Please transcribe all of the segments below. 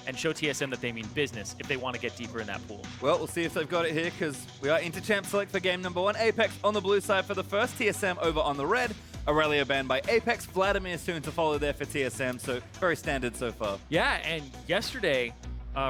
and show TSM that they mean business if they want to get deeper in that pool. Well, we'll see if they've got it here, because we are into champ select for game number 1. Apex on the blue side for the first, TSM over on the red. Aurelia banned by Apex, Vladimir soon to follow there for TSM, so very standard so far. Yeah, and yesterday,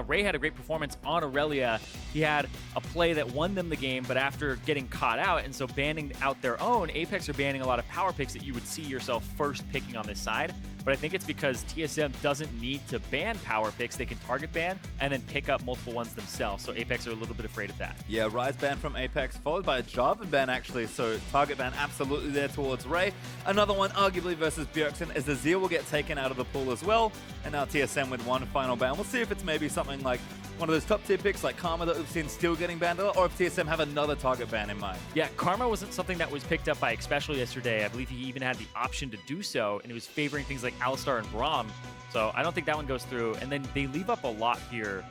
Ray had a great performance on Aurelia. He had a play that won them the game, but after getting caught out, and so banning out their own, Apex are banning a lot of power picks that you would see yourself first picking on this side. But I think it's because TSM doesn't need to ban power picks. They can target ban and then pick up multiple ones themselves. So Apex are a little bit afraid of that. Yeah, Rise ban from Apex, followed by a Jarvan ban actually. So target ban absolutely there towards Ray. Another one arguably versus Bjergsen, as Azir will get taken out of the pool as well. And now TSM with one final ban. We'll see if it's maybe something like one of those top tier picks like Karma that we've seen still getting banned a lot, or if TSM have another target ban in mind. Yeah, Karma wasn't something that was picked up by Xpecial yesterday. I believe he even had the option to do so, and it was favoring things like Alistar and Braum. So I don't think that one goes through. And then they leave up a lot here.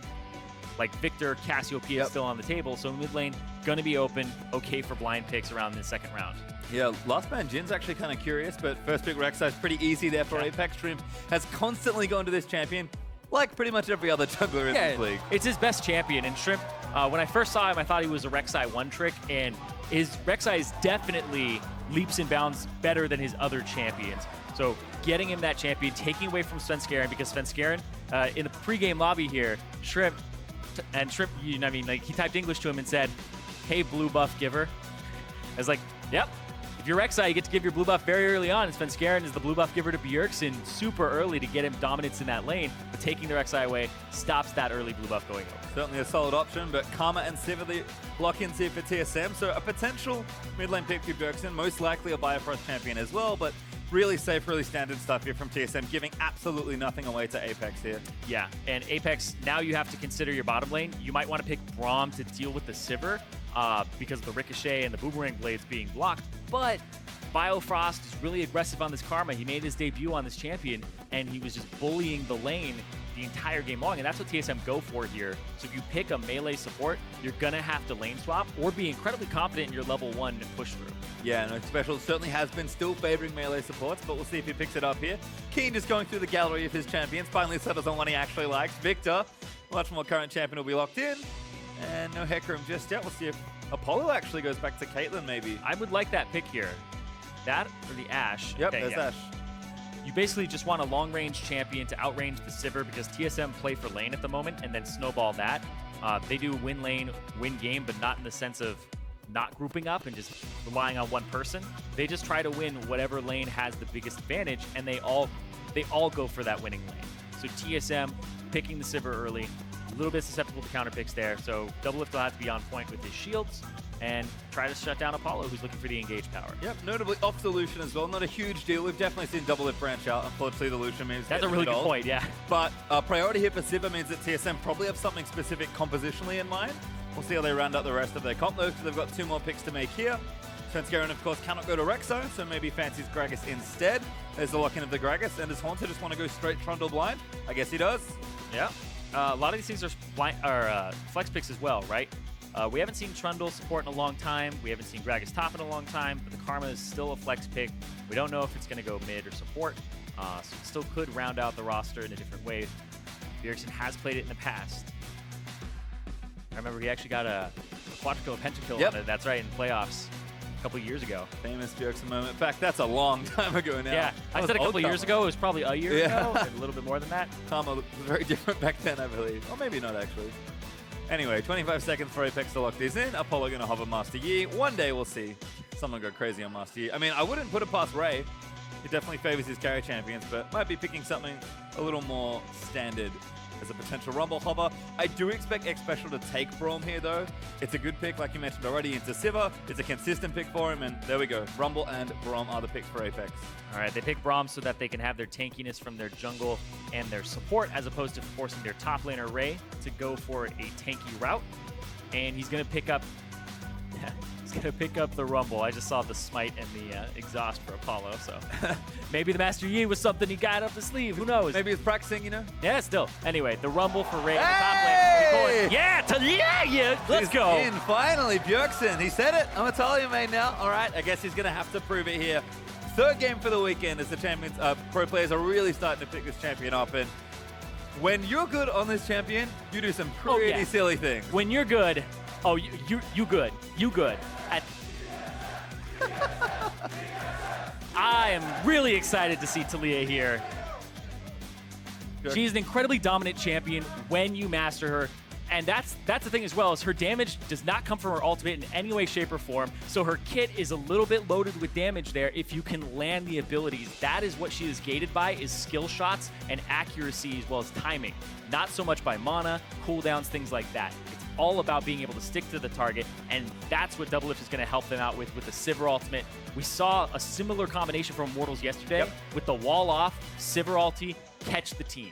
Like Viktor, Cassiopeia is still on the table, so mid lane going to be open, okay for blind picks around the second round. Yeah, last ban Jin's actually kind of curious, but first pick Rek'Sai is pretty easy there for Apex. Shrimp has constantly gone to this champion, like pretty much every other jungler in this league. It's his best champion, and Shrimp, when I first saw him, I thought he was a Rek'Sai one-trick, and his Rek'Sai is definitely leaps and bounds better than his other champions. So getting him that champion, taking away from Svenskeren, because Svenskeren, in the pregame lobby here, Shrimp, you know, I mean, like, he typed English to him and said, "Hey, blue buff giver." I was like, yep. If you're Rek'Sai, you get to give your blue buff very early on. And Svenskeren is the blue buff giver to Bjergsen super early to get him dominance in that lane. But taking the Rek'Sai away stops that early blue buff going over. Certainly a solid option, but Karma and Sivir, the lock-ins here for TSM. So a potential mid lane pick for Bjergsen, most likely a Biofrost champion as well, but really safe, really standard stuff here from TSM, giving absolutely nothing away to Apex here. Yeah, and Apex, now you have to consider your bottom lane. You might want to pick Braum to deal with the Sivir because of the Ricochet and the Boomerang blades being blocked, but Biofrost is really aggressive on this Karma. He made his debut on this champion, and he was just bullying the lane the entire game long, and that's what TSM go for here. So if you pick a melee support, you're gonna have to lane swap or be incredibly confident in your level 1 push through. Yeah, no, Xpecial certainly has been still favoring melee supports, but we'll see if he picks it up here. Keane just going through the gallery of his champions, finally settles on one he actually likes. Viktor, much more current champion, will be locked in. And no Hecarim just yet. We'll see if Apollo actually goes back to Caitlyn, maybe. I would like that pick here. That or the Ashe. Yep, okay, there's Ashe. You basically just want a long-range champion to outrange the Sivir because TSM play for lane at the moment and then snowball that. They do win lane, win game, but not in the sense of not grouping up and just relying on one person. They just try to win whatever lane has the biggest advantage, and they all go for that winning lane. So TSM picking the Sivir early, a little bit susceptible to counter picks there. So DoubleLift will have to be on point with his shields and try to shut down Apollo, who's looking for the engage power. Yep, notably off the Lucian as well. Not a huge deal. We've definitely seen DoubleLift branch out. Unfortunately, the Lucian means that's a really good point, yeah. But priority here for Sivir means that TSM probably have something specific compositionally in mind. We'll see how they round up the rest of their comp though, because they've got 2 more picks to make here. Svenskeren, of course, cannot go to Rek'Sai, so maybe fancies Gragas instead. There's the lock-in of the Gragas, and does Hauntzer just want to go straight Trundle blind? I guess he does. Yeah. A lot of these things are flex picks as well, right? We haven't seen Trundle support in a long time. We haven't seen Gragas top in a long time, but the Karma is still a flex pick. We don't know if it's going to go mid or support, so it still could round out the roster in a different way. Bjergsen has played it in the past. I remember he actually got a quadra-kill, a pentakill on it. That's right, in playoffs a couple years ago. Famous Bjergsen moment. In fact, that's a long time ago now. Yeah, I said a couple years ago. It was probably a year ago, and a little bit more than that. Karma was very different back then, I believe. Or maybe not, actually. Anyway, 25 seconds for Apex to lock these in. Apollo going to hover Master Yi. One day we'll see someone go crazy on Master Yi. I mean, I wouldn't put it past Ray. He definitely favors his carry champions, but might be picking something a little more standard as a potential Rumble hover. I do expect Xpecial to take Braum here, though. It's a good pick, like you mentioned already, into Sivir. It's a consistent pick for him, and there we go. Rumble and Braum are the picks for Apex. All right, they pick Braum so that they can have their tankiness from their jungle and their support, as opposed to forcing their top laner Ray to go for a tanky route. And he's going to pick up... he's going to pick up the Rumble. I just saw the smite and the exhaust for Apollo, so... Maybe the Master Yi was something he got up his sleeve. Who knows? Maybe he's practicing, you know? Yeah, still. Anyway, the Rumble for Ray in the top lane. Yeah, Taliyah! Let's go. In, finally, Bjergsen. He said it. I'm a Taliyah main now. All right, I guess he's going to have to prove it here. Third game for the weekend as the champions, pro players are really starting to pick this champion up. And when you're good on this champion, you do some pretty silly things. When you're good, oh, you good. You good. I am really excited to see Taliyah here. Sure. She's an incredibly dominant champion when you master her. And that's the thing as well, is her damage does not come from her ultimate in any way, shape, or form. So her kit is a little bit loaded with damage there if you can land the abilities. That is what she is gated by, is skill shots and accuracy as well as timing. Not so much by mana, cooldowns, things like that. It's all about being able to stick to the target, and that's what DoubleLift is going to help them out with the Sivir ultimate. We saw a similar combination from Immortals yesterday with the wall off, Sivir ulti, catch the team.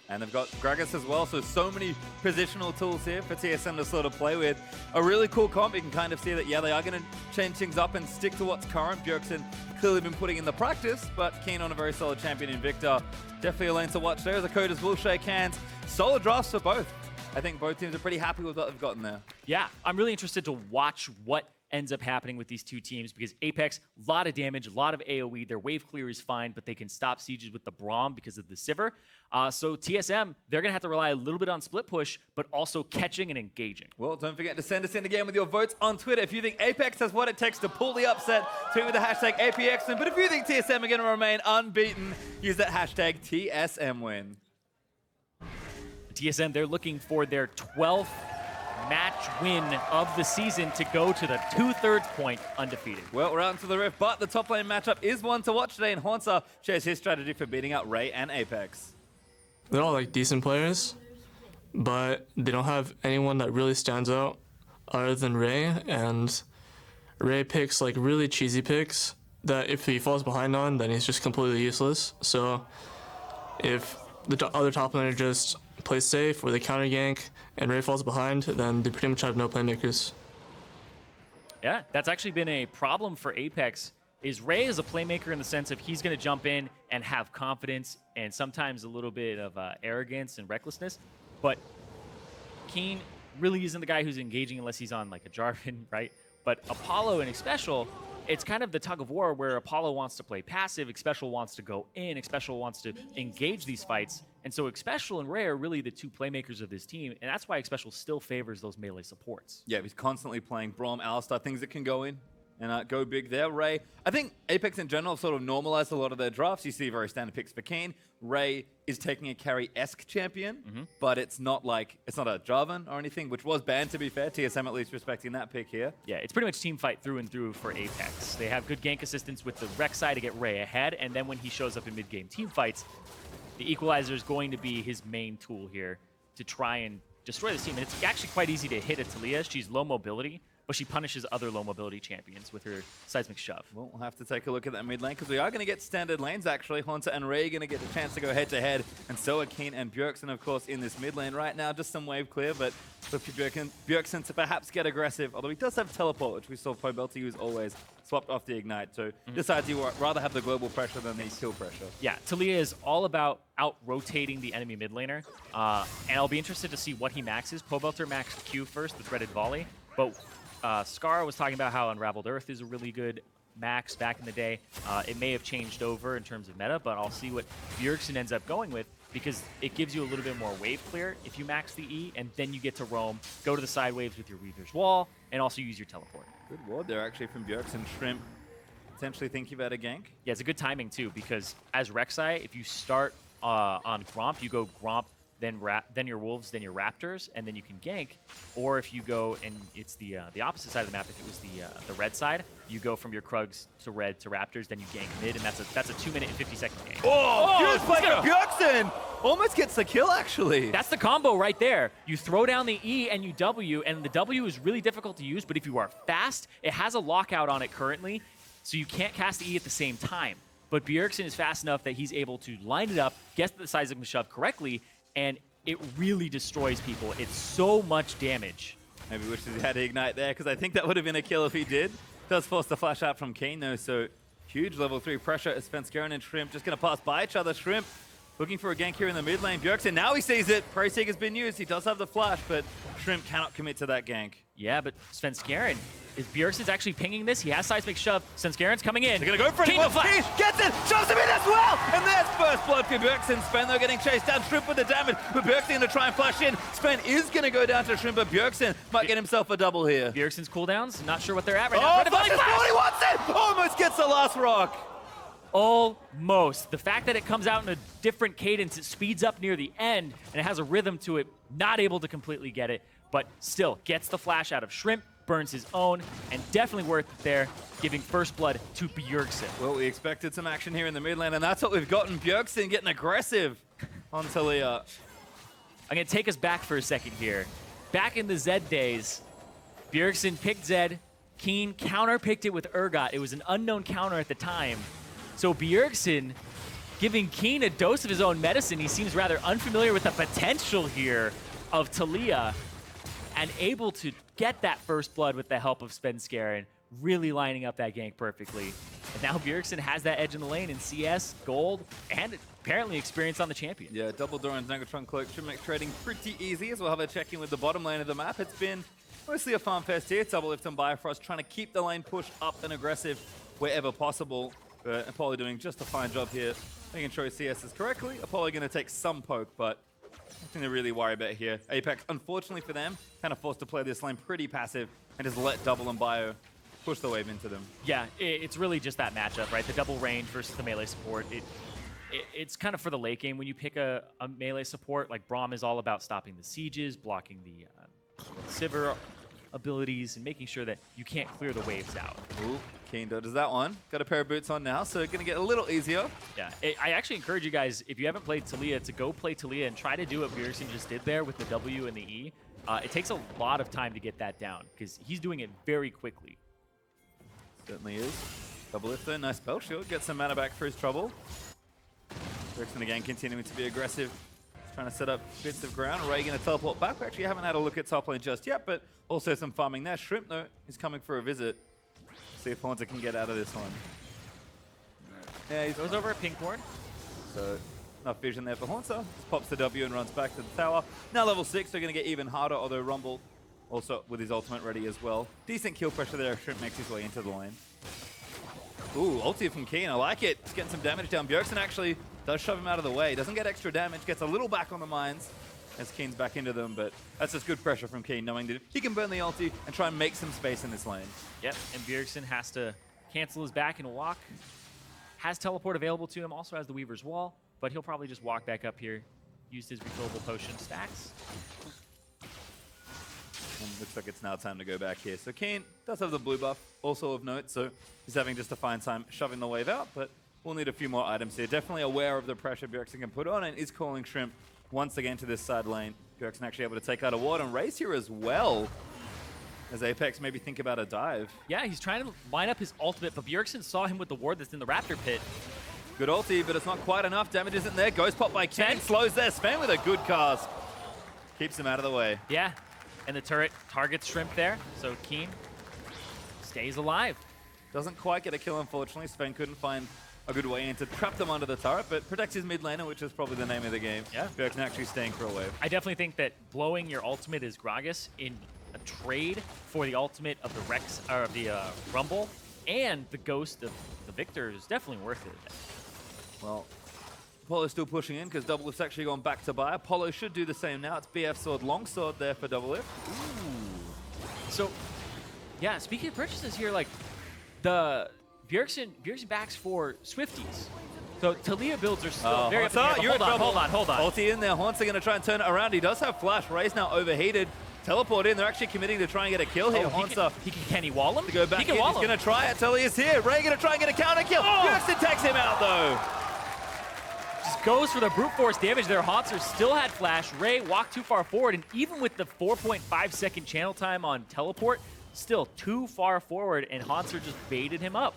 And they've got Gragas as well, so many positional tools here for TSM to sort of play with. A really cool comp. You can kind of see that, yeah, they are going to change things up and stick to what's current. Bjergsen clearly been putting in the practice, but Keane on a very solid champion in Viktor. Definitely a lane to watch there. The coders will shake hands. Solid drafts for both. I think both teams are pretty happy with what they've gotten there. Yeah, I'm really interested to watch what ends up happening with these two teams, because Apex, a lot of damage, a lot of AoE. Their wave clear is fine, but they can stop sieges with the Braum because of the Sivir. So TSM, they're going to have to rely a little bit on split push, but also catching and engaging. Well, don't forget to send us in again with your votes on Twitter. If you think Apex has what it takes to pull the upset, tweet with the hashtag APXN. But if you think TSM are going to remain unbeaten, use that hashtag TSMWin. TSM, they're looking for their 12th match win of the season to go to the 2/3 point undefeated. Well, we're out into the rift, but the top lane matchup is one to watch today, and Hauntzer shares his strategy for beating out Ray and Apex. They're all like decent players, but they don't have anyone that really stands out other than Ray, and Ray picks like really cheesy picks that if he falls behind on, then he's just completely useless. So if the other top laner just plays safe or they counter gank and Ray falls behind, then they pretty much have no playmakers. Yeah, that's actually been a problem for Apex, is Ray is a playmaker in the sense of he's going to jump in and have confidence and sometimes a little bit of arrogance and recklessness. But Keane really isn't the guy who's engaging unless he's on like a Jarvan, right? But Apollo and Xpecial, it's kind of the tug of war where Apollo wants to play passive, Xpecial wants to go in, Xpecial wants to engage these fights. And so Xpecial and Ray are really the two playmakers of this team, and that's why Xpecial still favors those melee supports. Yeah, he's constantly playing Braum, Alistar, things that can go in and go big there. Ray, I think Apex in general have sort of normalized a lot of their drafts. You see very standard picks for Keane. Ray is taking a carry-esque champion, but it's not like, it's not a Jarvan or anything, which was banned to be fair. TSM at least respecting that pick here. Yeah, it's pretty much team fight through and through for Apex. They have good gank assistance with the Rek'Sai to get Ray ahead, and then when he shows up in mid-game team fights, the Equalizer is going to be his main tool here to try and destroy this team. And it's actually quite easy to hit a Taliyah. She's low mobility, but she punishes other low mobility champions with her seismic shove. Well, we'll have to take a look at that mid lane, because we are going to get standard lanes, actually. Hauntzer and Ray are going to get the chance to go head-to-head, and so are Keane and Bjergsen, of course, in this mid lane right now. Just some wave clear, but for Bjergsen to perhaps get aggressive, although he does have teleport, which we saw Pobelty use always, swapped off the Ignite, so decides you rather have the global pressure than the kill pressure. Yeah, Taliyah is all about out-rotating the enemy mid laner, and I'll be interested to see what he maxes. Pobelter maxed Q first, the threaded volley, but Scar was talking about how Unraveled Earth is a really good max back in the day. It may have changed over in terms of meta, but I'll see what Bjergsen ends up going with, because it gives you a little bit more wave clear if you max the E, and then you get to roam, go to the side waves with your Weaver's Wall, and also use your teleport. Good ward there, actually, from Bjergsen. Shrimp potentially thinking about a gank. Yeah, it's a good timing, too, because as Rek'Sai, if you start on Gromp, you go Gromp, then your Wolves, then your Raptors, and then you can gank. Or if you go, and it's the opposite side of the map, if it was the red side, you go from your Krugs to red to Raptors, then you gank mid, and that's a 2-minute and 50-second gank. Oh, good play from Bjergsen! Almost gets the kill, actually. That's the combo right there. You throw down the E and you W, and the W is really difficult to use, but if you are fast, it has a lockout on it currently, so you can't cast the E at the same time. But Bjergsen is fast enough that he's able to line it up, guess the size of the shove correctly, and it really destroys people. It's so much damage. Maybe wishes he had to Ignite there, because I think that would have been a kill if he did. Does force the flash out from Keane, though, so huge level 3 pressure as Svenskeren and Shrimp just going to pass by each other. Shrimp Looking for a gank here in the mid lane. Bjergsen, now he sees it. Prey Seeker's been used. He does have the flash, but Shrimp cannot commit to that gank. Yeah, but Svenskeren, is Bjergsen's actually pinging this? He has seismic shove. Svenskaren's coming in. They're going to go for it. Keane the flash. Keane gets it, shoves him in as well. And there's first blood for Bjergsen. Sven, though, getting chased down. Shrimp with the damage, but Bjergsen going to try and flash in. Sven is going to go down to Shrimp, but Bjergsen might get himself a double here. Bjergsen's cooldowns, not sure what they're at right Oh, now. flash is he wants it! Almost gets the last rock. Almost. The fact that it comes out in a different cadence, it speeds up near the end, and it has a rhythm to it, not able to completely get it, but still gets the flash out of Shrimp, burns his own, and definitely worth it there, giving first blood to Bjergsen. Well, we expected some action here in the mid lane, and that's what we've gotten. Bjergsen getting aggressive on Taliyah. I'm going to take us back for a second here. Back in the Zed days, Bjergsen picked Zed, Keane counter-picked it with Urgot. It was an unknown counter at the time. So Bjergsen giving Keane a dose of his own medicine. He seems rather unfamiliar with the potential here of Taliyah, and able to get that first blood with the help of Svenskeren, really lining up that gank perfectly. And now Bjergsen has that edge in the lane in CS, gold, and apparently experience on the champion. Yeah, double Doran's Negatron Cloak should make trading pretty easy, as we'll have a check-in with the bottom lane of the map. It's been mostly a farm fest here. DoubleLift and Biofrost trying to keep the lane pushed up and aggressive wherever possible. But Apollo doing just a fine job here, making sure he CSs correctly. Apollo going to take some poke, but nothing to really worry about here. Apex, unfortunately for them, kind of forced to play this lane pretty passive and just let Double and Bio push the wave into them. Yeah, it's really just that matchup, right? The double range versus the melee support. It's kind of for the late game when you pick a melee support. Like Braum is all about stopping the sieges, blocking the Sivir abilities, and making sure that you can't clear the waves out. Ooh, Keane does that one. Got a pair of boots on now, so going to get a little easier. Yeah, I actually encourage you guys, if you haven't played Taliyah, to go play Taliyah and try to do what Bjergsen just did there with the W and the E. It takes a lot of time to get that down, because he's doing it very quickly. Certainly is. DoubleLift there, nice spell shield. Gets some mana back for his trouble. Bjergsen again continuing to be aggressive. Trying to set up bits of ground. Ray going to teleport back. We actually haven't had a look at top lane just yet, but also some farming there. Shrimp, though, is coming for a visit. See if Hauntzer can get out of this one. Yeah, he Goes over at Pinkhorn. So, enough vision there for Hauntzer. Just pops the W and runs back to the tower. Now level 6, they're going to get even harder, although Rumble also with his ultimate ready as well. Decent kill pressure there. Shrimp makes his way into the lane. Ooh, ulti from Keane. I like it. It's getting some damage down. Bjergsen actually does shove him out of the way. Doesn't get extra damage. Gets a little back on the mines as Keane's back into them. But that's just good pressure from Keane, knowing that he can burn the ulti and try and make some space in this lane. Yep, and Bjergsen has to cancel his back and walk. Has teleport available to him. Also has the Weaver's Wall. But he'll probably just walk back up here. Used his refillable potion stacks. And looks like it's now time to go back here. So Keane does have the blue buff, also of note, so he's having just a fine time shoving the wave out, but we'll need a few more items here. Definitely aware of the pressure Bjergsen can put on, and is calling Shrimp once again to this side lane. Bjergsen actually able to take out a ward and race here as well, as Apex maybe think about a dive. Yeah, he's trying to line up his ultimate, but Bjergsen saw him with the ward that's in the Raptor pit. Good ulti, but it's not quite enough. Damage isn't there. Ghost pop by Keane. Slows there. Sven with a good cast. Keeps him out of the way. Yeah, and the turret targets Shrimp there, so Keane stays alive. Doesn't quite get a kill, unfortunately. Sven couldn't find a good way in to trap them under the turret, but protects his mid laner, which is probably the name of the game. Yeah. Bjergsen actually staying for a wave. I definitely think that blowing your ultimate as Gragas in a trade for the ultimate of the Rumble and the ghost of the Viktor is definitely worth it. Well, Apollo's still pushing in because DoubleLift's actually gone back to buy. Apollo should do the same now. It's BF Sword, Longsword there for DoubleLift. Ooh. So, yeah, speaking of purchases here, like, the Bjergsen backs for Swifties. So Taliyah builds are still very up in the air, but hold on. Ulti in there. Hauntzer going to try and turn it around. He does have flash. Ray's now overheated. Teleport in. They're actually committing to try and get a kill here. Hauntzer Can he wall him? to go back in. He's going to try it. Taliyah's here. Ray going to try and get a counter kill. Bjergsen takes him out, though. Just goes for the brute force damage there. Hauntzer still had flash. Ray walked too far forward, and even with the 4.5 second channel time on teleport, still too far forward, and Hauntzer just baited him up.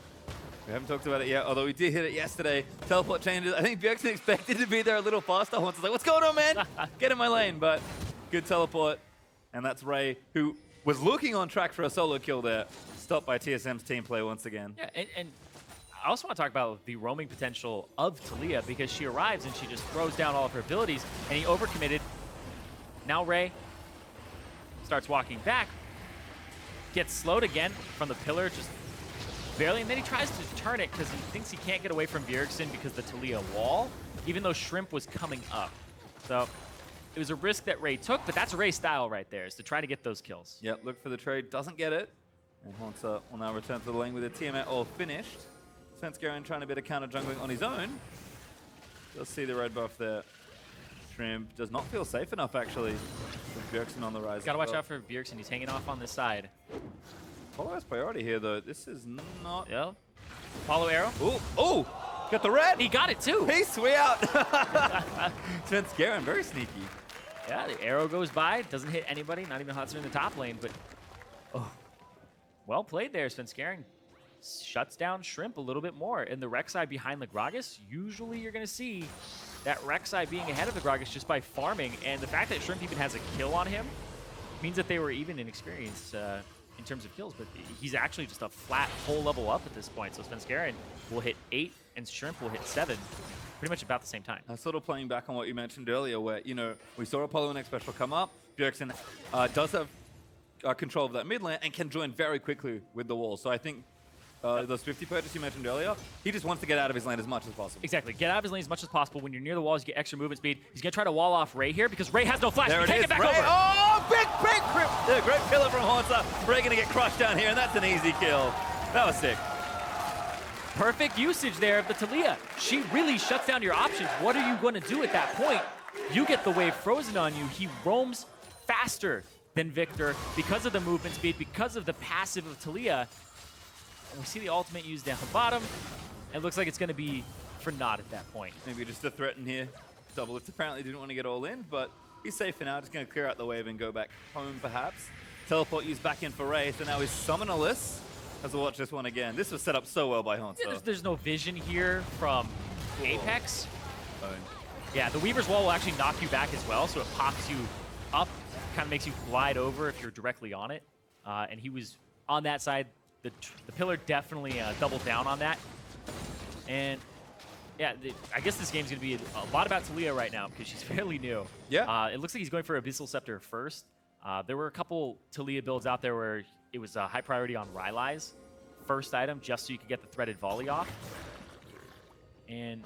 We haven't talked about it yet, although we did hit it yesterday. Teleport changes. I think Bjergsen expected to be there a little faster. Hauntzer's like, what's going on, man? Get in my lane, but good teleport. And that's Ray, who was looking on track for a solo kill there. Stopped by TSM's team play once again. Yeah, and I also want to talk about the roaming potential of Taliyah, because she arrives and she just throws down all of her abilities, and he overcommitted. Now Ray starts walking back, gets slowed again from the pillar, just barely, and then he tries to turn it because he thinks he can't get away from Bjergsen because the Taliyah wall, even though Shrimp was coming up. So it was a risk that Ray took, but that's Ray's style right there, is to try to get those kills. Yep, look for the trade, doesn't get it. And Hauntzer will now return to the lane with the TMA all finished. Svenskeren trying a bit of counter jungling on his own. You'll see the red buff there. Shrimp does not feel safe enough, actually, with Bjergsen on the rise. Gotta watch out for Bjergsen. He's hanging off on this side. Apollo has priority here, though. This is not... Yep. Apollo arrow. Ooh, ooh! Got the red! He got it, too. Peace, we out! Svenskeren, very sneaky. Yeah, the arrow goes by. Doesn't hit anybody, not even Hauntzer in the top lane, but... Oh. Well played there, Svenskeren. Shuts down Shrimp a little bit more. And the Rek'Sai behind the Gragas, usually you're going to see that Rek'Sai being ahead of the Gragas just by farming. And the fact that Shrimp even has a kill on him means that they were even in experience in terms of kills. But he's actually just a flat whole level up at this point. So Svenskeren will hit 8 and Shrimp will hit 7. Pretty much about the same time. Sort of playing back on what you mentioned earlier, where, you know, we saw Apollo and Xpecial come up. Bjergsen does have control of that mid lane and can join very quickly with the wall. So I think those 50 purchase you mentioned earlier, he just wants to get out of his lane as much as possible. Exactly. Get out of his lane as much as possible. When you're near the walls, you get extra movement speed. He's going to try to wall off Ray here because Ray has no flash. There He it can't is. get back Ray. over. Oh, big great pillar from Hauntzer. Ray going to get crushed down here, and that's an easy kill. That was sick. Perfect usage there of the Taliyah. She really shuts down your options. What are you going to do at that point? You get the wave frozen on you. He roams faster than Viktor because of the movement speed, because of the passive of Taliyah. And we see the ultimate used down the bottom. It looks like it's going to be for naught at that point. Maybe just a threat in here. DoubleLift apparently didn't want to get all in, but he's safe for now. Just going to clear out the wave and go back home, perhaps. Teleport used back in for Ray, so now he's summonerless. As we'll watch this one again. This was set up so well by Hauntzer. Yeah, there's no vision here from Apex. Yeah, the Weaver's Wall will actually knock you back as well, so it pops you up, kind of makes you glide over if you're directly on it. And he was on that side. The pillar definitely doubled down on that. And yeah, I guess this game's going to be a lot about Taliyah right now because she's fairly new. Yeah. It looks like he's going for Abyssal Scepter first. There were a couple Taliyah builds out there where it was a high priority on Rylai's first item just so you could get the threaded volley off. And,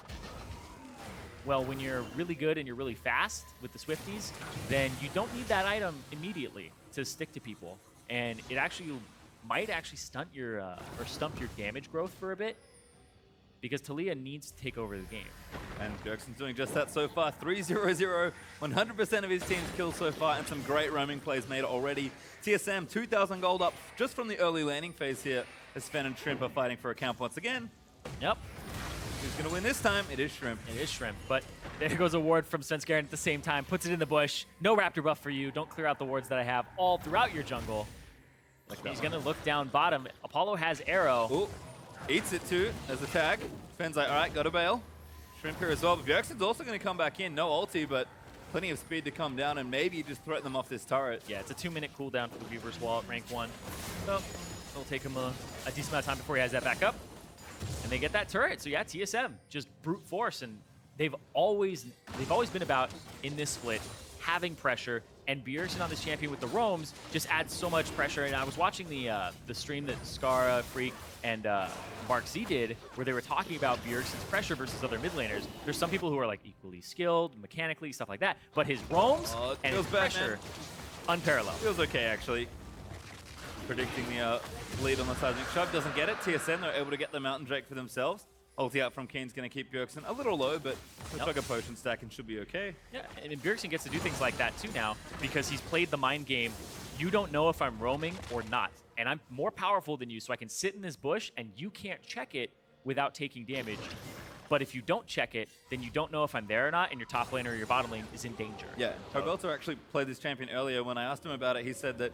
well, when you're really good and you're really fast with the Swifties, then you don't need that item immediately to stick to people. And it actually might actually stunt your or stump your damage growth for a bit because Taliyah needs to take over the game. And Bjergsen's doing just that so far. 3-0-0, 100% of his team's kills so far, and some great roaming plays made already. TSM, 2,000 gold up just from the early laning phase here as Sven and Shrimp are fighting for a camp once again. Yep. Who's going to win this time? It is Shrimp. It is Shrimp, but there goes a ward from Svenskeren at the same time. Puts it in the bush. No Raptor buff for you. Don't clear out the wards that I have all throughout your jungle. He's going to look down bottom. Apollo has arrow. Ooh, eats it too as a tag. Sven's like, all right, got to bail. Shrimp here as well, but Bjergsen's also going to come back in. No ulti, but plenty of speed to come down and maybe just threaten them off this turret. Yeah, it's a 2-minute cooldown for the Weaver's Wall at rank 1. So it'll take him a decent amount of time before he has that back up. And they get that turret. So yeah, TSM just brute force, and they've always been about in this split having pressure. And Bjergsen on this champion with the roams just adds so much pressure. And I was watching the stream that Skara, Freak, and Mark Z did, where they were talking about Bjergsen's pressure versus other mid laners. There's some people who are like equally skilled, mechanically, stuff like that. But his roams and his pressure, unparalleled. Feels okay, actually. Predicting the lead on the seismic shove. Doesn't get it. TSM, they're able to get the Mountain Drake for themselves. Ulti out from Keane's going to keep Bjergsen a little low, but looks like a potion stack and should be okay. Yeah, and Bjergsen gets to do things like that too now because he's played the mind game. You don't know if I'm roaming or not, and I'm more powerful than you, so I can sit in this bush and you can't check it without taking damage. But if you don't check it, then you don't know if I'm there or not, and your top lane or your bottom lane is in danger. Yeah, Roberto actually played this champion earlier. When I asked him about it, he said that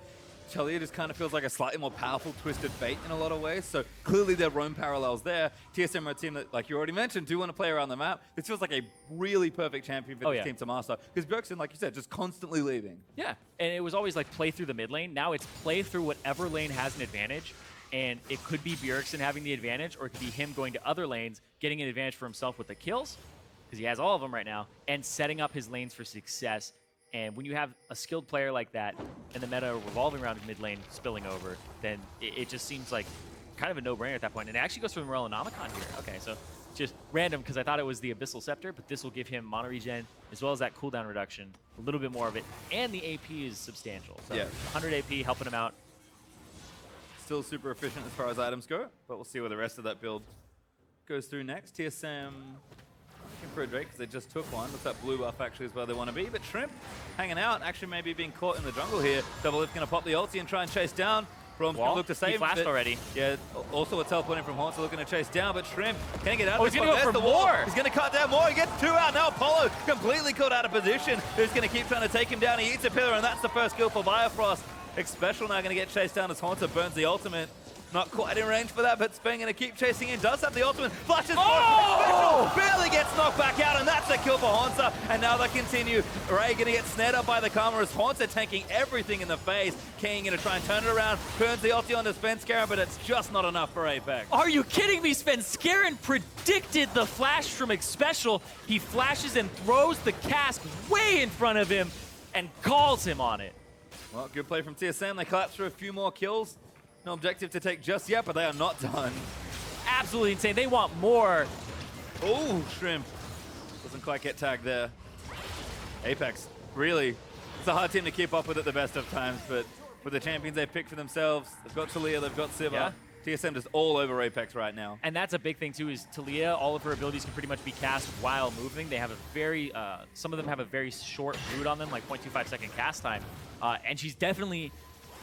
Taliyah just kind of feels like a slightly more powerful Twisted Fate in a lot of ways. So clearly there are roam parallels there. TSM are a team that, like you already mentioned, do want to play around the map. This feels like a really perfect champion for this team to master. Because Bjergsen, like you said, just constantly leaving. Yeah, and it was always like play through the mid lane. Now it's play through whatever lane has an advantage and it could be Bjergsen having the advantage, or it could be him going to other lanes, getting an advantage for himself with the kills, because he has all of them right now, and setting up his lanes for success. And when you have a skilled player like that, and the meta revolving around mid lane spilling over, then it just seems like kind of a no-brainer at that point. And it actually goes for the Morellonomicon here. Okay, so just random, because I thought it was the Abyssal Scepter, but this will give him mono regen, as well as that cooldown reduction, a little bit more of it, and the AP is substantial. So Yeah. 100 AP helping him out. Still super efficient as far as items go, but we'll see where the rest of that build goes through next. TSM looking for a Drake because they just took one. Looks like blue buff actually is where they want to be, but Shrimp hanging out, actually maybe being caught in the jungle here. DoubleLift going to pop the ulti and try and chase down. Braum's going to look to save he flashed it. already. Yeah, also a teleporting from Hauntzer looking to chase down, but Shrimp can't get out Oh, of he's this going to one. go for There's the wall. more. He's going to cut down more. He gets 2 out. Now Apollo completely caught out of position. Who's going to keep trying to take him down. He eats a pillar, and that's the first kill for Biofrost. Xpecial now going to get chased down as Hauntzer burns the ultimate. Not quite in range for that, but Sven going to keep chasing in. Does have the ultimate. Flashes Xpecial. Barely gets knocked back out, and that's a kill for Hauntzer. And now they continue. Ray going to get snared up by the Karma as Hauntzer tanking everything in the face. Keane going to try and turn it around. Turns the ulti onto Svenskeren, but it's just not enough for APX. Are you kidding me? Svenskeren predicted the flash from Xpecial. He flashes and throws the cask way in front of him and calls him on it. Well, good play from TSM. They collapse for a few more kills. No objective to take just yet, but they are not done. Absolutely insane. They want more. Oh, Shrimp. Doesn't quite get tagged there. Apex, really, it's a hard team to keep up with at the best of times, but with the champions they've picked for themselves, they've got Taliyah, they've got Sivir. Yeah. TSM just all over Apex right now. And that's a big thing too, is Taliyah, all of her abilities can pretty much be cast while moving. They have a very, some of them have a very short root on them, like 0.25 second cast time. And she's definitely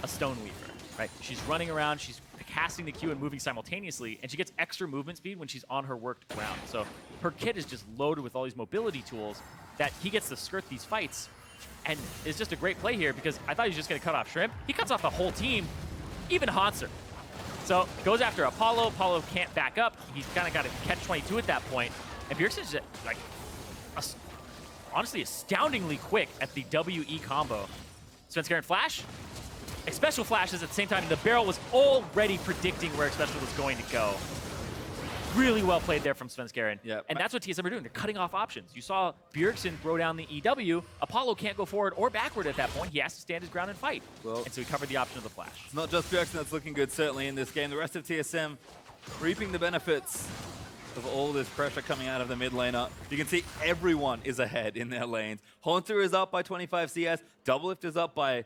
a stone weaver, right? She's running around, she's casting the Q and moving simultaneously, and she gets extra movement speed when she's on her worked ground. So her kit is just loaded with all these mobility tools that he gets to skirt these fights. And it's just a great play here, because I thought he was just gonna cut off Shrimp. He cuts off the whole team, even Hauntzer. So goes after Apollo. Apollo can't back up. He's kind of got a catch-22 at that point. And Bjergsen's just, like, honestly astoundingly quick at the WE combo. Svenskeren flash. Xpecial flashes at the same time, and the barrel was already predicting where Xpecial was going to go. Really well played there from Svenskeren. Yep. And that's what TSM are doing. They're cutting off options. You saw Bjergsen throw down the EW. Apollo can't go forward or backward at that point. He has to stand his ground and fight. Well, and so he covered the option of the flash. It's not just Bjergsen that's looking good, certainly, in this game. The rest of TSM reaping the benefits of all this pressure coming out of the mid laner. You can see everyone is ahead in their lanes. Hauntzer is up by 25 CS. DoubleLift is up by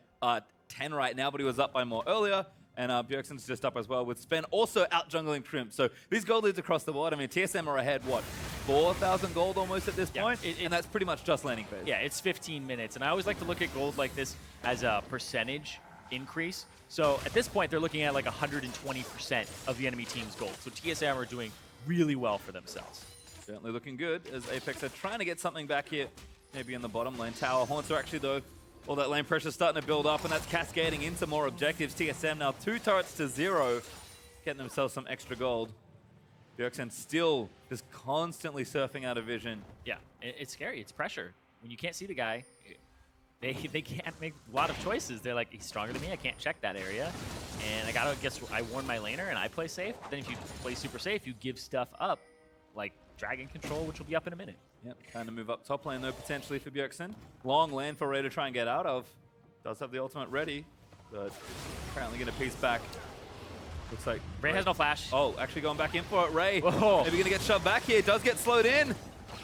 10 right now, but he was up by more earlier. And Bjergsen's just up as well, with Sven also out-jungling Shrimp. So these gold leads across the board. I mean, TSM are ahead, what, 4,000 gold almost at this point? And that's pretty much just laning phase. Yeah, it's 15 minutes. And I always like to look at gold like this as a percentage increase. So at this point, they're looking at like 120% of the enemy team's gold. So TSM are doing really well for themselves. Certainly looking good, as Apex are trying to get something back here, maybe in the bottom lane tower. Hauntzer actually, though, all that lane pressure starting to build up, and that's cascading into more objectives. TSM now 2 turrets to 0, getting themselves some extra gold. Bjergsen still just constantly surfing out of vision. Yeah, it's scary. It's pressure. When you can't see the guy, they can't make a lot of choices. They're like, he's stronger than me. I can't check that area. And I gotta guess, I warn my laner and I play safe. Then if you play super safe, you give stuff up, like Dragon Control, which will be up in a minute. Yep, trying to move up top lane, though, potentially for Bjergsen. Long lane for Ray to try and get out of. Does have the ultimate ready, but apparently going to piece back. Looks like Ray has no flash. Oh, actually going back in for it. Ray, Whoa. maybe going to get shoved back here. Does get slowed in.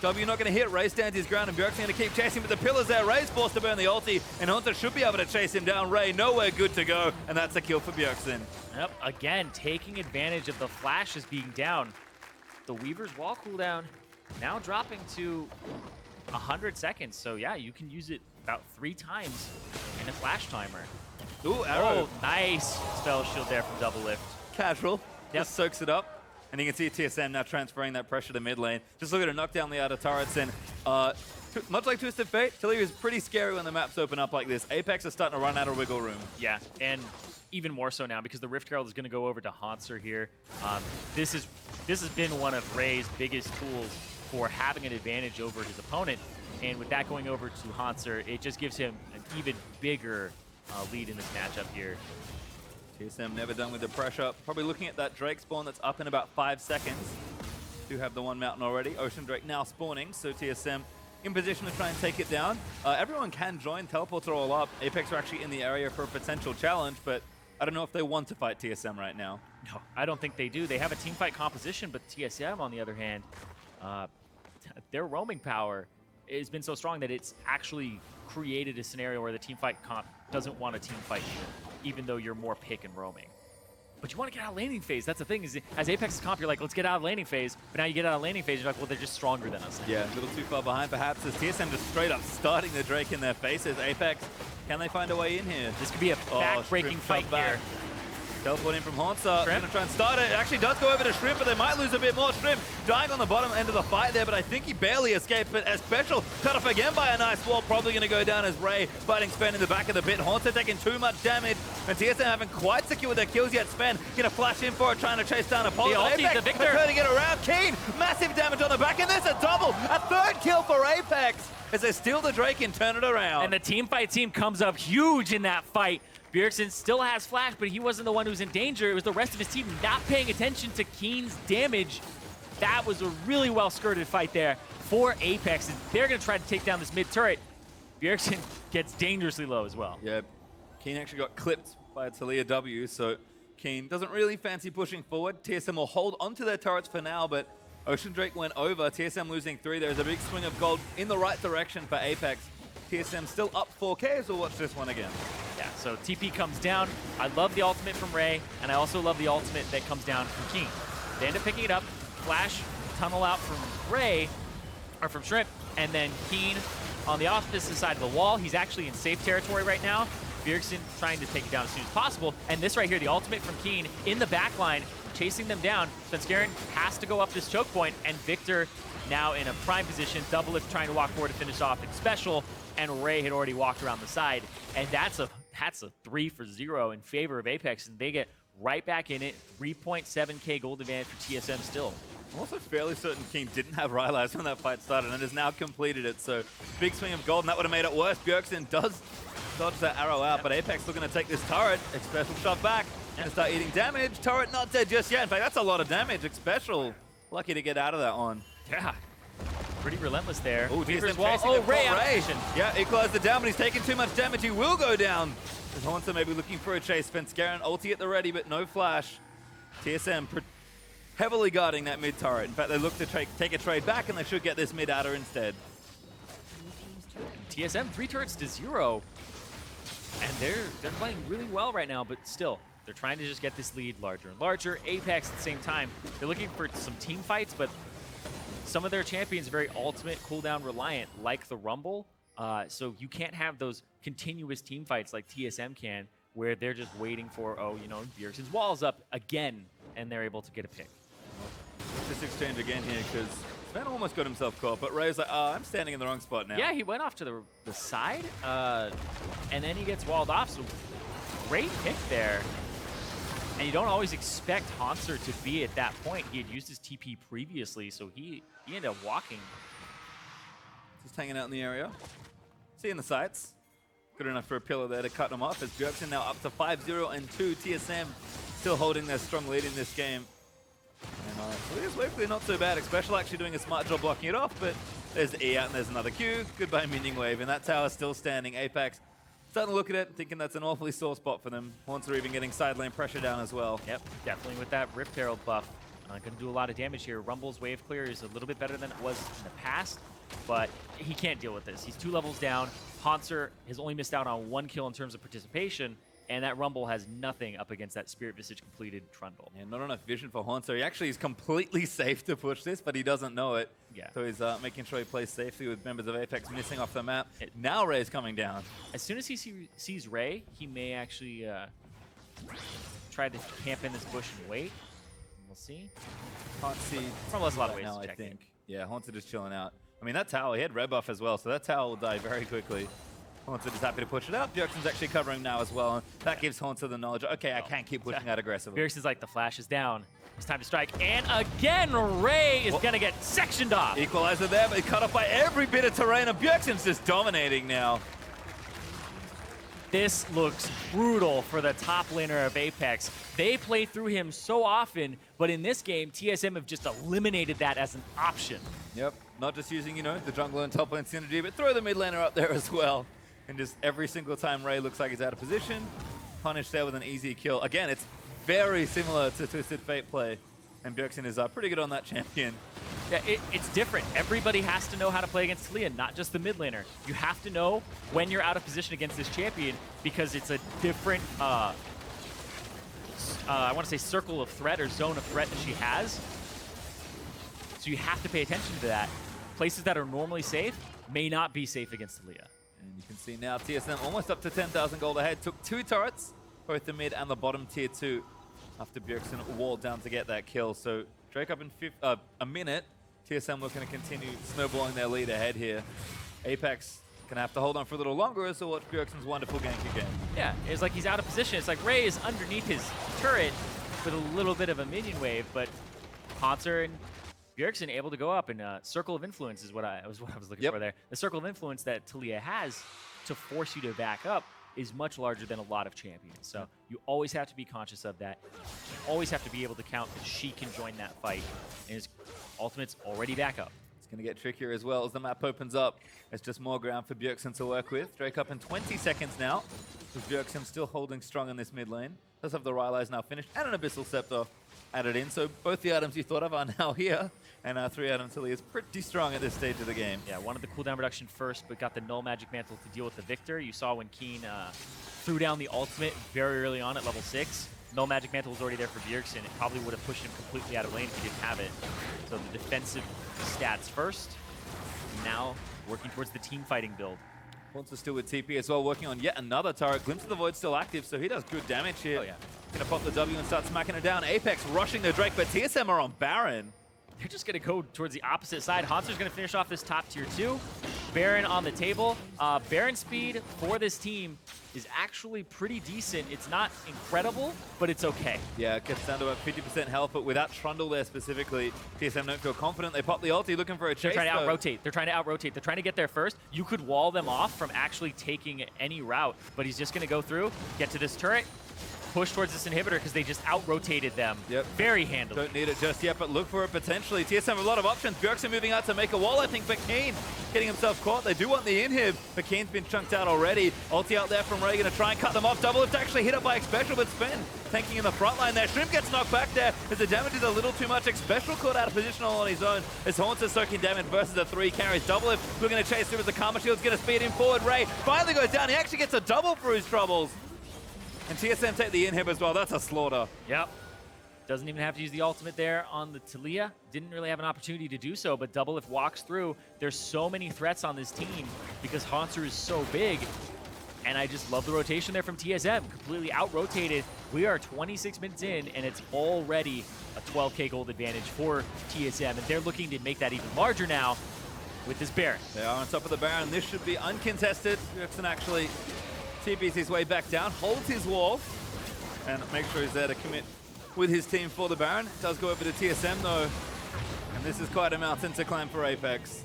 W not going to hit. Ray stands his ground, and Bjergsen going to keep chasing, but the pillar's there. Ray's forced to burn the ulti, and Hauntzer should be able to chase him down. Ray nowhere good to go, and that's a kill for Bjergsen. Yep, again, taking advantage of the flashes being down. The Weaver's wall cooldown now dropping to 100 seconds. So yeah, you can use it about 3 times in a flash timer. Ooh, arrow. Oh, nice spell shield there from DoubleLift. Casual. Yep. Just soaks it up. And you can see TSM now transferring that pressure to mid lane. Just looking to knock down the outer turrets. And much like Twisted Fate, Taliyah is pretty scary when the maps open up like this. Apex is starting to run out of wiggle room. Yeah, and even more so now because the Rift Herald is going to go over to Hauntzer here. This has been one of Ray's biggest tools for having an advantage over his opponent. And with that going over to Hauntzer, it just gives him an even bigger lead in this matchup here. TSM never done with the pressure. Probably looking at that Drake spawn that's up in about 5 seconds. Do have the one mountain already. Ocean Drake now spawning, so TSM in position to try and take it down. Everyone can join. Teleports are all up. Apex are actually in the area for a potential challenge, but I don't know if they want to fight TSM right now. No, I don't think they do. They have a team fight composition, but TSM, on the other hand, their roaming power has been so strong that it's actually created a scenario where the team fight comp doesn't want to team fight you, even though you're more pick and roaming. But you want to get out of laning phase. That's the thing, is as Apex's comp, you're like, let's get out of laning phase. But now you get out of laning phase, you're like, well, they're just stronger than us now. Yeah, a little too far behind perhaps, as TSM just straight up starting the Drake in their faces. Apex, can they find a way in here? This could be a back-breaking fight here. Teleporting from Hauntzer, going to try and start it. It actually does go over to Shrimp, but they might lose a bit more. Shrimp dying on the bottom end of the fight there, but I think he barely escaped. But Xpecial cut off again by a nice wall, probably going to go down as Ray fighting Sven in the back of the pit. Hauntzer taking too much damage, and TSM haven't quite secured their kills yet. Sven going to flash in for it, trying to chase down Apollo. The ulti, the Viktor. Turning it around. Keane, massive damage on the back, and there's a double. A third kill for Apex as they steal the Drake and turn it around. And the team fight team comes up huge in that fight. Bjergsen still has flash, but he wasn't the one who's in danger. It was the rest of his team not paying attention to Keane's damage. That was a really well-skirted fight there for Apex. And they're going to try to take down this mid turret. Bjergsen gets dangerously low as well. Yeah, Keane actually got clipped by a Taliyah W, so Keane doesn't really fancy pushing forward. TSM will hold onto their turrets for now, but Ocean Drake went over. TSM losing 3. There's a big swing of gold in the right direction for Apex. TSM still up 4K, so we'll watch this one again. Yeah, so TP comes down. I love the ultimate from Ray, and I also love the ultimate that comes down from Keane. They end up picking it up, flash, tunnel out from Ray, or from Shrimp, and then Keane on the opposite side of the wall. He's actually in safe territory right now. Bjergsen trying to take it down as soon as possible. And this right here, the ultimate from Keane in the back line, chasing them down. Svenskeren has to go up this choke point, and Viktor now in a prime position. DoubleLift trying to walk forward to finish off Xpecial, and Ray had already walked around the side. And that's a 3-for-0 in favor of Apex, and they get right back in it. 3.7K gold advantage for TSM still. I'm also fairly certain Keane didn't have Rylai's when that fight started and has now completed it, so big swing of gold, and that would have made it worse. Bjergsen does dodge that arrow out, but Apex looking to take this turret. Xpecial shove back and start eating damage. Turret not dead just yet. In fact, that's a lot of damage. Xpecial lucky to get out of that one. Yeah, pretty relentless there. Oh, Weaver's TSM wall. chasing Oh, the Ray out of Ray. position. Yeah, equalized the down, but he's taking too much damage. He will go down. Hauntzer maybe looking for a chase. Svenskeren ulti at the ready, but no flash. TSM heavily guarding that mid turret. In fact, they look to take a trade back, and they should get this mid adder instead. TSM 3 turrets to 0, and they're playing really well right now, but still, they're trying to just get this lead larger and larger. Apex at the same time, they're looking for some team fights, but some of their champions are very ultimate cooldown reliant, like the Rumble. So you can't have those continuous team fights like TSM can, where they're just waiting for, oh, you know, Bjergsen's wall's up again, and they're able to get a pick. This exchange again here, because Sven almost got himself caught, but Ray's like, oh, I'm standing in the wrong spot now. Yeah, he went off to the side, and then he gets walled off, so great pick there. And you don't always expect Hauntzer to be at that point. He had used his TP previously, so he ended up walking. Just hanging out in the area. Seeing the sights. Good enough for a pillar there to cut them off, as Bjergsen now up to 5-0 and 2. TSM still holding their strong lead in this game. And Taliyah's Waverly not so bad. Xpecial actually doing a smart job blocking it off, but there's the E out and there's another Q. Goodbye minion wave, and that tower's still standing. Apex starting to look at it, thinking that's an awfully sore spot for them. Hauntzer even getting side lane pressure down as well. Yep, definitely with that Rift Herald buff. Going to do a lot of damage here. Rumble's wave clear is a little bit better than it was in the past, but he can't deal with this. He's 2 levels down. Hauntzer has only missed out on 1 kill in terms of participation, and that Rumble has nothing up against that Spirit Visage completed Trundle. And not enough vision for Hauntzer. He actually is completely safe to push this, but he doesn't know it. Yeah. So he's making sure he plays safely with members of Apex missing off the map. Now Ray's coming down. As soon as he sees Ray, he may actually try to camp in this bush and wait. We'll see. Can't see. Probably has a lot of ways now, to check I think. in. Yeah, Hauntzer just chilling out. I mean, that tower, he had red buff as well, so that tower will die very quickly. Hauntzer just happy to push it out. Bjergsen's actually covering now as well. And that gives Hauntzer the knowledge. Okay, I can't keep pushing out aggressively. Bjergsen's like, the flash is down. It's time to strike. And again, Ray is going to get sectioned off. Equalizer there, but cut off by every bit of terrain. And Bjergsen's just dominating now. This looks brutal for the top laner of Apex. They play through him so often, but in this game, TSM have just eliminated that as an option. Yep, not just using, you know, the jungler and top lane synergy, but throw the mid laner up there as well. And just every single time Ray looks like he's out of position, punished there with an easy kill. Again, it's very similar to Twisted Fate play, and Bjergsen is pretty good on that champion. Yeah, it's different. Everybody has to know how to play against Taliyah, not just the mid laner. You have to know when you're out of position against this champion because it's a different, I want to say circle of threat or zone of threat that she has. So you have to pay attention to that. Places that are normally safe may not be safe against Taliyah. And you can see now TSM almost up to 10,000 gold ahead. Took 2 turrets, both the mid and the bottom tier 2, after Bjergsen walled down to get that kill. So Drake up in a minute. TSM looking to continue snowballing their lead ahead here. Apex gonna have to hold on for a little longer as to watch Bjergsen's wonderful gank again. Yeah, it's like he's out of position. It's like Ray is underneath his turret with a little bit of a minion wave, but Hauntzer and Bjergsen able to go up, and circle of influence is what I was looking for there. The circle of influence that Taliyah has to force you to back up is much larger than a lot of champions. So you always have to be conscious of that. You always have to be able to count that she can join that fight, and his ultimate's already back up. It's going to get trickier as well as the map opens up. It's just more ground for Bjergsen to work with. Drake up in 20 seconds now, with Bjergsen still holding strong in this mid lane. Does have the Rylai's now finished, and an Abyssal Scepter added in. So both the items you thought of are now here, and 3-item Taliyah is pretty strong at this stage of the game. Yeah, wanted the cooldown reduction first, but got the Null Magic Mantle to deal with the Viktor. You saw when Keane threw down the ultimate very early on at level 6. Null Magic Mantle was already there for Bjergsen. It probably would have pushed him completely out of lane if he didn't have it. So the defensive stats first. Now working towards the team fighting build. Hauntzer still with TP as well, working on yet another turret. Glimpse of the Void still active, so he does good damage here. Oh yeah. Gonna pop the W and start smacking it down. Apex rushing the Drake, but TSM are on Baron. They're just going to go towards the opposite side. Hauntzer's going to finish off this top tier 2. Baron on the table. Baron speed for this team is actually pretty decent. It's not incredible, but it's okay. Yeah, it gets down to about 50% health, but without Trundle there specifically, TSM don't feel confident. They pop the ulti looking for a chase. They're trying to out-rotate. They're trying to out-rotate. They're trying to get there first. You could wall them off from actually taking any route, but he's just going to go through, get to this turret, push towards this inhibitor because they just out-rotated them very handily. Don't need it just yet, but look for it potentially. TSM have a lot of options. Bjergsen moving out to make a wall, I think, but Keane getting himself caught. They do want the inhib, but Keane's been chunked out already. Ulti out there from Ray, going to try and cut them off. DoubleLift actually hit up by Xpecial, but Sven tanking in the front line there. Shrimp gets knocked back there as the damage is a little too much. Xpecial caught out of position all on his own as Hauntzer soaking damage versus the 3 carries. DoubleLift looking to chase through as the Karma Shield's going to speed him forward. Ray finally goes down. He actually gets a double for his troubles. And TSM take the inhib as well. That's a slaughter. Yep. Doesn't even have to use the ultimate there on the Taliyah. Didn't really have an opportunity to do so, but DoubleLift walks through. There's so many threats on this team because Hauntzer is so big. And I just love the rotation there from TSM. Completely out-rotated. We are 26 minutes in, and it's already a 12K gold advantage for TSM. And they're looking to make that even larger now with this Baron. They are on top of the Baron. This should be uncontested. Bjergsen actually TP's his way back down, holds his wall, and make sure he's there to commit with his team for the Baron. It does go over to TSM though, and this is quite a mountain to climb for Apex.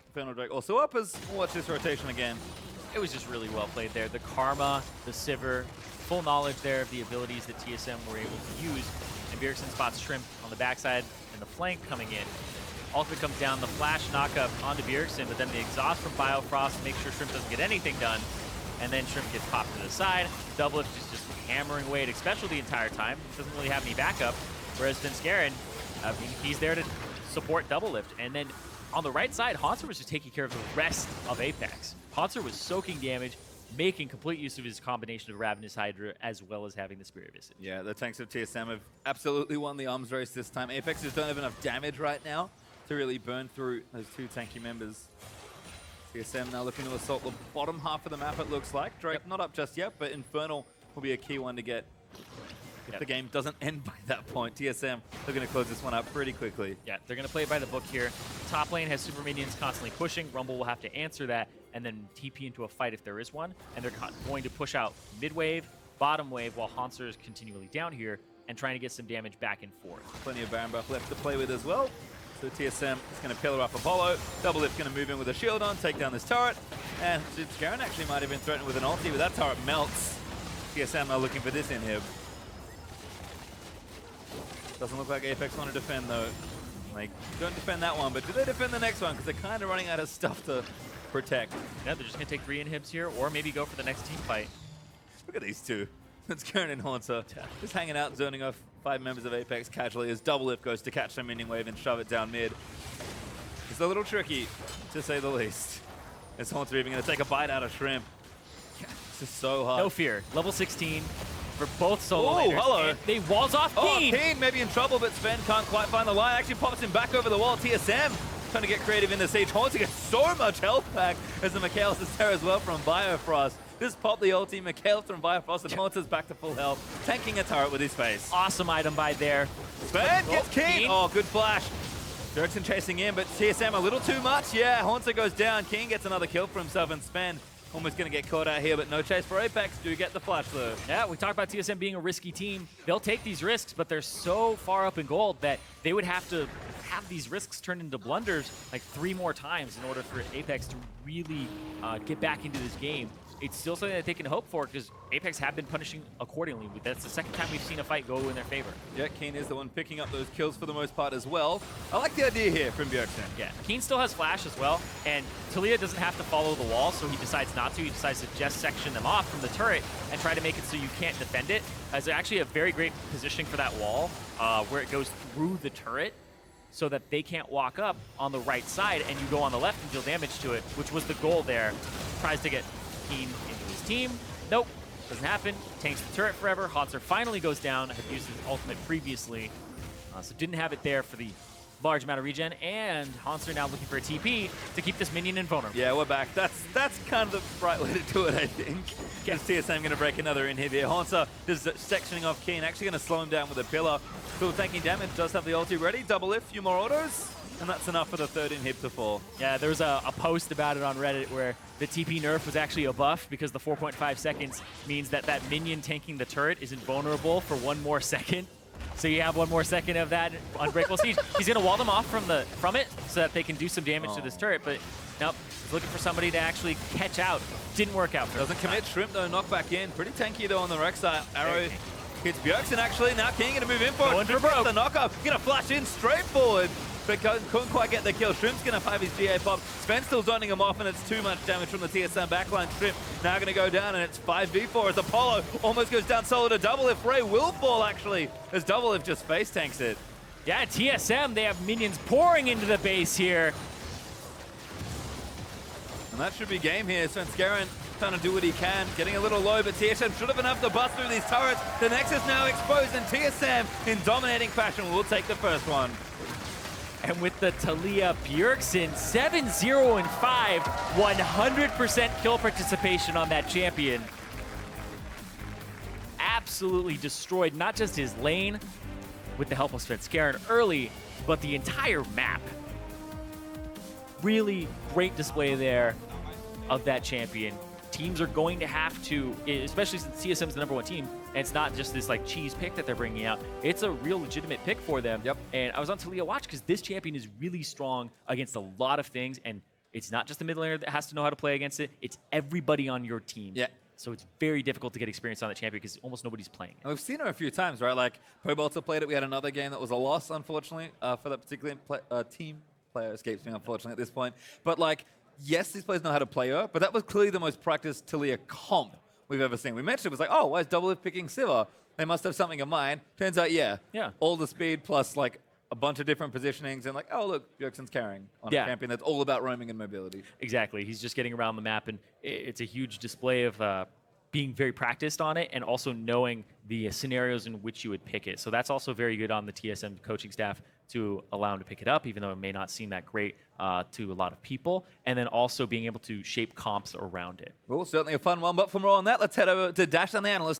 Infernal Drake also up as we'll watch this rotation again. It was just really well played there. The Karma, the Sivir, full knowledge there of the abilities that TSM were able to use. And Bjergsen spots Shrimp on the backside and the flank coming in. Ultimate comes down, the flash knockup onto Bjergsen, but then the exhaust from Biofrost makes sure Shrimp doesn't get anything done. And then Shrimp gets popped to the side. DoubleLift is just hammering away at Xpecial the entire time. Doesn't really have any backup. Whereas Svenskeren, he's there to support DoubleLift. And then on the right side, Hauntzer was just taking care of the rest of Apex. Hauntzer was soaking damage, making complete use of his combination of Ravenous Hydra as well as having the Spirit Visage. Yeah, the tanks of TSM have absolutely won the arms race this time. Apex just don't have enough damage right now to really burn through those 2 tanky members. TSM now looking to assault the bottom half of the map, it looks like. Drake not up just yet, but Infernal will be a key one to get if the game doesn't end by that point. TSM, they're going to close this one up pretty quickly. Yeah, they're going to play by the book here. Top lane has super minions constantly pushing. Rumble will have to answer that and then TP into a fight if there is one. And they're going to push out mid wave, bottom wave, while Hauntzer is continually down here and trying to get some damage back and forth. Plenty of Baron buff left to play with as well. So TSM is going to pillar up Apollo. DoubleLift going to move in with a shield on, take down this turret. And Svenskeren actually might have been threatened with an ulti, but that turret melts. TSM are looking for this inhib. Doesn't look like Apex want to defend though. Like, don't defend that one, but do they defend the next one? Because they're kind of running out of stuff to protect. Yeah, they're just going to take 3 inhibs here, or maybe go for the next team fight. Look at these two. Svenskeren and Hauntzer just hanging out, zoning off 5 members of Apex casually as DoubleLift goes to catch the minion wave and shove it down mid. It's a little tricky, to say the least. Is Hauntzer even going to take a bite out of Shrimp? This is so hard. No fear. Level 16 for both solo Oh, laners. hello. And they walls off Keane. Keane may be in trouble, but Sven can't quite find the line. Actually pops him back over the wall. TSM trying to get creative in the siege. Hauntzer gets so much health back as the Mikhails is there as well from Biofrost. Just pop the ulti, Mikhail from Biofrost, and Hauntzer's back to full health, tanking a turret with his face. Awesome item by there. Sven gets Keane. Oh, good flash. Bjergsen chasing in, but TSM a little too much. Yeah, Hauntzer goes down. Keane gets another kill for himself, and Sven almost going to get caught out here, but no chase for Apex. Do get the flash though. Yeah, we talked about TSM being a risky team. They'll take these risks, but they're so far up in gold that they would have to have these risks turned into blunders like 3 more times in order for Apex to really get back into this game. It's still something that they can hope for because Apex have been punishing accordingly. That's the second time we've seen a fight go in their favor. Yeah, Keane is the one picking up those kills for the most part as well. I like the idea here from Bjergsen. Yeah, Keane still has flash as well, and Taliyah doesn't have to follow the wall, so he decides not to. He decides to just section them off from the turret and try to make it so you can't defend it. As actually a very great positioning for that wall where it goes through the turret so that they can't walk up on the right side and you go on the left and deal damage to it, which was the goal there. Tries to get Keane into his team. Nope, doesn't happen. Tanks the turret forever. Hauntzer finally goes down. Had used his ultimate previously, so didn't have it there for the large amount of regen. And Hauntzer now looking for a TP to keep this minion invulnerable. Yeah, we're back. That's kind of the right way to do it, I think. Is TSM going to break another inhib here? Hauntzer is sectioning off Keane. Actually going to slow him down with a pillar. Still taking damage. Does have the ulti ready. DoubleLift, few more autos. And that's enough for the 3rd inhib to fall. Yeah, there was a post about it on Reddit where the TP nerf was actually a buff because the 4.5 seconds means that that minion tanking the turret is invulnerable for 1 more second. So you have 1 more second of that unbreakable siege. He's going to wall them off from it so that they can do some damage to this turret. But nope, he's looking for somebody to actually catch out. Didn't work out for him. Doesn't commit. Shrimp though, knock back in. Pretty tanky though on the Rek'Sai. Arrow hits Bjergsen actually. Now King going to move in for it. For broke. The knock-up. Going to flash in straight forward. But couldn't quite get the kill. Shrimp's going to have his GA pop. Sven still zoning him off, and it's too much damage from the TSM backline. Shrimp now going to go down, and it's 5v4 as Apollo almost goes down solo to DoubleLift. Ray will fall, actually, as DoubleLift just face tanks it. Yeah, TSM, they have minions pouring into the base here. And that should be game here. Svenskeren trying to do what he can, getting a little low, but TSM should have enough to bust through these turrets. The Nexus now exposed, and TSM in dominating fashion will take the first one. And with the Taliyah Bjergsen, 7-0-5, 100% kill participation on that champion. Absolutely destroyed not just his lane with the help of Svenskeren early, but the entire map. Really great display there of that champion. Teams are going to have to, especially since TSM's the #1 team, and it's not just this like cheese pick that they're bringing out. It's a real legitimate pick for them. Yep. And I was on Taliyah Watch because this champion is really strong against a lot of things, and it's not just the mid laner that has to know how to play against it. It's everybody on your team. Yeah. So it's very difficult to get experience on that champion because almost nobody's playing it. And we've seen her a few times, right? Like, Pobolter played it. We had another game that was a loss, unfortunately, for that particular team. Player escapes me, unfortunately, at this point. But, like, yes, these players know how to play her, but that was clearly the most practiced Taliyah comp we've ever seen. We mentioned it was like, oh, why is DoubleLift picking Sivir? They must have something in mind. Turns out, yeah. All the speed plus, like, a bunch of different positionings and like, oh, look, Bjergsen's carrying on a champion that's all about roaming and mobility. Exactly. He's just getting around the map, and it's a huge display of being very practiced on it and also knowing the scenarios in which you would pick it. So that's also very good on the TSM coaching staff to allow him to pick it up, even though it may not seem that great to a lot of people, and then also being able to shape comps around it. Well, certainly a fun one, but for more on that, let's head over to Dash and the Analyst.